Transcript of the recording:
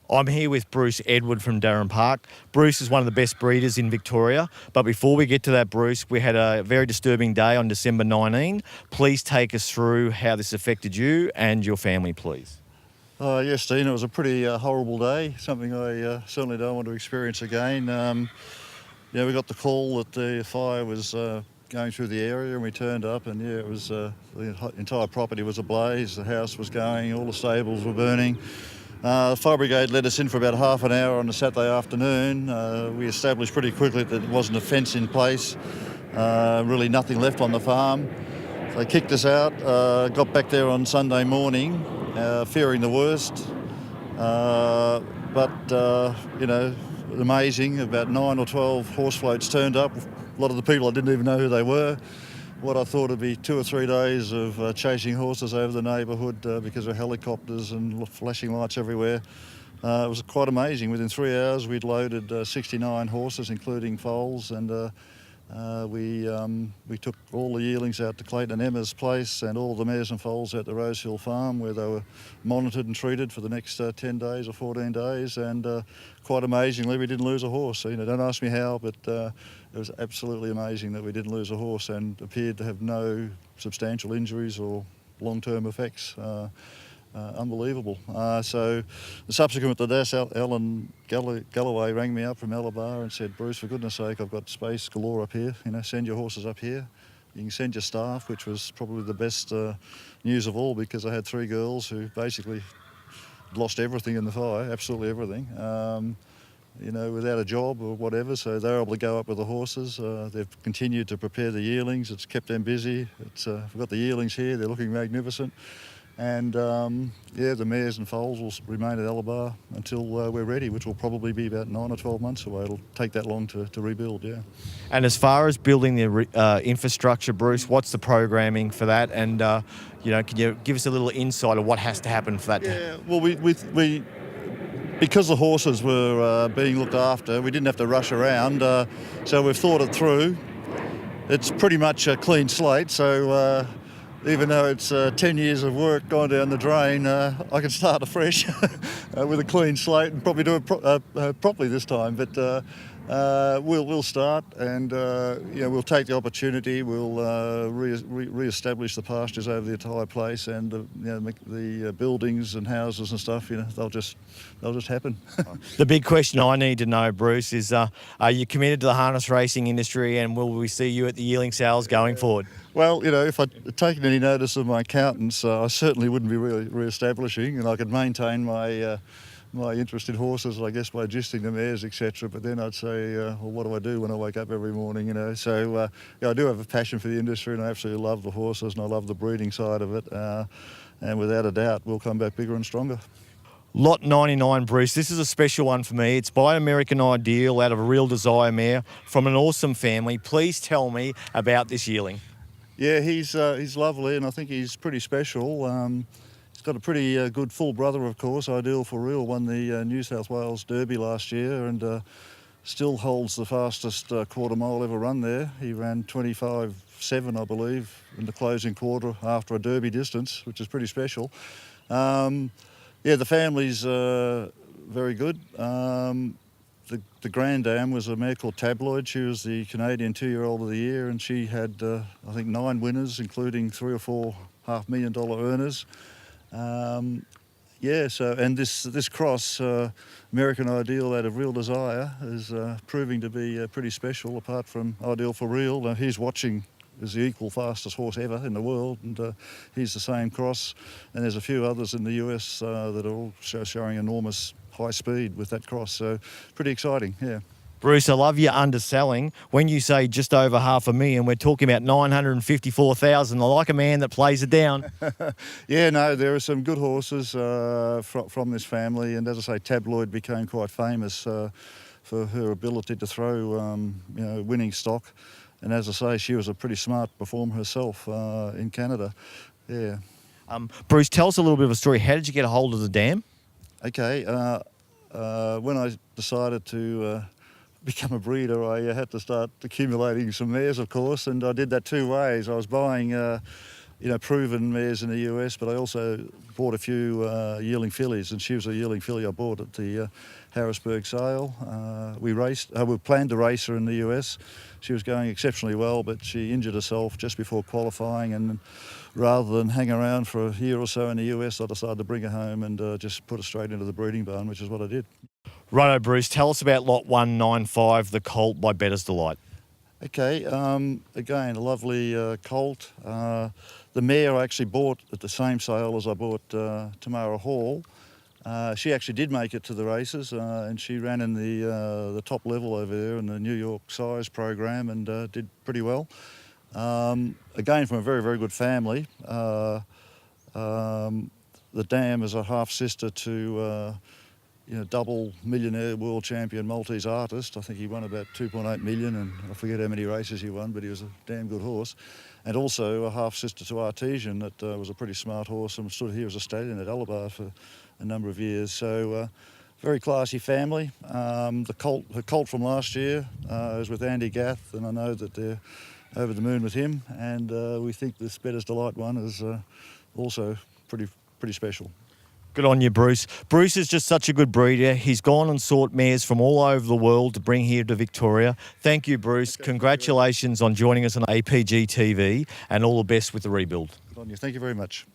I'm here with BruceEdward from Darren Park. Bruce is one of the best breeders in Victoria. But before we get to that, Bruce, we had a very disturbing day on December 19. Please take us through how this affected you and your family, please. Yes, Dean, it was a pretty horrible day, something I certainly don't want to experience again. We got the call that the fire was going through the area, and we turned up, and it was the entire property was ablaze. The house was going, all the stables were burning. The fire brigade let us in for about half an hour on a Saturday afternoon. We established pretty quickly that there wasn't a fence in place, really nothing left on the farm. They kicked us out, got back there on Sunday morning, fearing the worst. Amazing, about 9 or 12 horse floats turned up. A lot of the people, I didn't even know who they were. What I thought would be 2 or 3 days of chasing horses over the neighbourhood because of helicopters and flashing lights everywhere. It was quite amazing. Within 3 hours we'd loaded 69 horses, including foals, and we took all the yearlings out to Clayton and Emma's place and all the mares and foals out to Rosehill Farm, where they were monitored and treated for the next 10 days or 14 days, and quite amazingly we didn't lose a horse. So, don't ask me how, but it was absolutely amazing that we didn't lose a horse and appeared to have no substantial injuries or long-term effects. Unbelievable. So subsequent to this, Alan Galloway rang me up from Alabar and said, "Bruce, for goodness sake, I've got space galore up here. Send your horses up here. You can send your staff," which was probably the best news of all, because I had 3 girls who basically lost everything in the fire, absolutely everything. Without a job or whatever, so they're able to go up with the horses. They've continued to prepare the yearlings. It's kept them busy. We've got the yearlings here. They're looking magnificent. And the mares and foals will remain at Alabar until we're ready, which will probably be about 9 or 12 months away. It'll take that long to rebuild, yeah. And as far as building the infrastructure, Bruce, what's the programming for that? And, can you give us a little insight of what has to happen for that? Yeah, well, we because the horses were being looked after, we didn't have to rush around, so we've thought it through. It's pretty much a clean slate, so even though it's 10 years of work gone down the drain, I can start afresh with a clean slate and probably do it properly this time. But we'll start, and we'll take the opportunity. We'll re-establish the pastures over the entire place, and the buildings and houses and stuff. They'll just happen. The big question I need to know, Bruce, is are you committed to the harness racing industry, and will we see you at the yearling sales going forward? Well, if I'd taken any notice of my accountants, I certainly wouldn't be really re-establishing, and I could maintain my interest in horses, I guess, by adjusting the mares, etc. But then I'd say, well, what do I do when I wake up every morning, So I do have a passion for the industry, and I absolutely love the horses, and I love the breeding side of it. And without a doubt, we'll come back bigger and stronger. Lot 99, Bruce, this is a special one for me. It's by American Ideal out of a Real Desire mare from an awesome family. Please tell me about this yearling. Yeah, he's lovely, and I think he's pretty special. He's got a pretty good full brother, of course. Ideal for Real won the New South Wales Derby last year, and still holds the fastest quarter mile ever run there. He ran 25.7, I believe, in the closing quarter after a Derby distance, which is pretty special. The family's very good. The granddam was a mare called Tabloid. She was the Canadian 2-year-old of the year, and she had, I think, 9 winners, including 3 or 4 $500,000 earners. And this cross, American Ideal out of Real Desire, is proving to be pretty special, apart from Ideal for Real. Now, he's watching is the equal fastest horse ever in the world, and he's the same cross. And there's a few others in the US that are all showing enormous high speed with that cross, so pretty exciting, yeah. Bruce, I love your underselling. When you say just over $500,000, we're talking about $954,000. I like a man that plays it down. Yeah, no, there are some good horses from this family, and as I say, Tabloid became quite famous for her ability to throw, winning stock. And as I say, she was a pretty smart performer herself in Canada. Yeah. Bruce, tell us a little bit of a story. How did you get a hold of the dam? Okay. When I decided to become a breeder, I had to start accumulating some mares, of course, and I did that 2 ways. I was buying proven mares in the US, but I also bought a few yearling fillies, and she was a yearling filly I bought at the Harrisburg sale. We planned to race her in the US. She was going exceptionally well, but she injured herself just before qualifying, and rather than hang around for a year or so in the US, I decided to bring her home and just put her straight into the breeding barn, which is what I did. Righto, Bruce, tell us about lot 195, the colt by Bettor's Delight. Okay, again, a lovely colt. The mare I actually bought at the same sale as I bought Tamara Hall. She actually did make it to the races, and she ran in the top level over there in the New York size program and did pretty well. Again, from a very, very good family. The dam is a half sister to double millionaire world champion Maltese artist. I think he won about 2.8 million, and I forget how many races he won, but he was a damn good horse. And also a half sister to Artesian that was a pretty smart horse and stood here as a stallion at Alabar for a number of years. So very classy family. Her colt from last year is with Andy Gath, and I know that they're over the moon with him. And we think this Bettor's Delight one is also pretty special. Good on you, Bruce. Bruce is just such a good breeder. He's gone and sought mares from all over the world to bring here to Victoria. Thank you, Bruce. Congratulations on joining us on APG TV, and all the best with the rebuild. Good on you. Thank you very much.